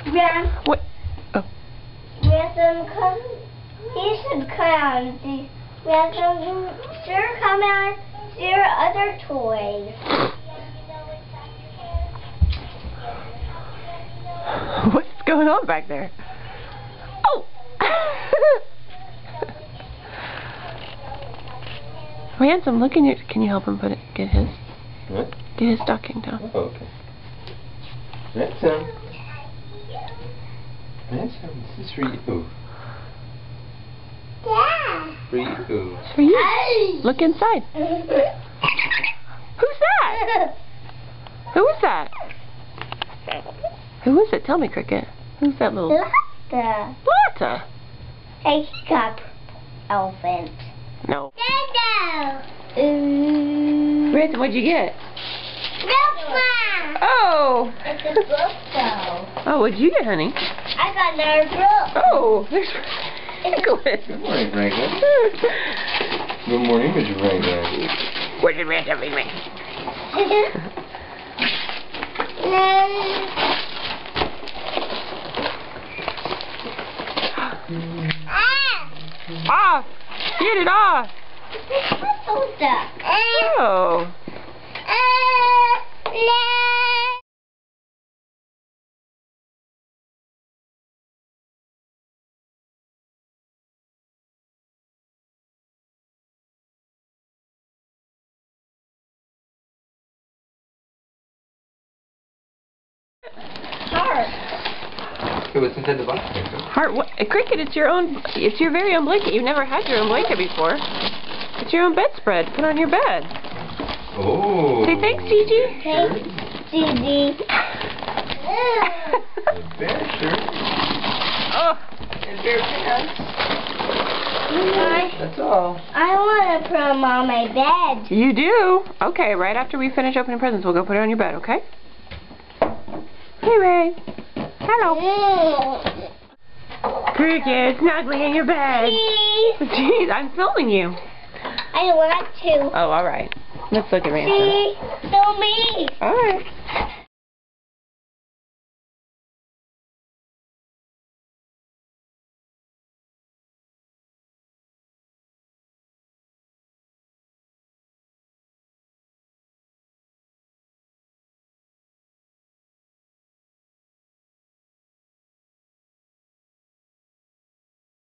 Yeah. What? Oh. Ransom, come. He should come. Ransom, sure, come on. There are other toys. What's going on back there? Oh! Ransom, look in your... Can you help him get his? What? Get his stocking down. Oh, okay. Ransom. Ransom, this is for you. Yeah. For you. It's for you. Hey. Look inside. Who's that? Who is that? Who is it? Tell me, Cricket. Who's that little... Lotta. Lotta. Hey, hiccup. Elephant. No. Dado. Ransom, what'd you get? Milkman. Oh! It's a book, though. Oh, what'd you get, honey? I got another book. Oh, there's Nicholas. Good morning, Franklin. Good morning, Mr. Franklin. What did Ransom bring me? Off! Get it off! Oh. Hey, what's inside the box? Heart, what? Cricket, it's your very own blanket. You've never had your own blanket before. It's your own bedspread. Put on your bed. Oh. Say thanks, Gigi. Thanks, Gigi. Bear shirt. Oh. And bear pants. I That's all. want to put them on my bed. You do? Okay, right after we finish opening presents, we'll go put it on your bed, okay? Hey, Ray. Hello. Cricket, snuggly in your bed. Please. Jeez, I'm filming you. I want to. Oh, all right. Let's look at Ransom. See? Show me. All right.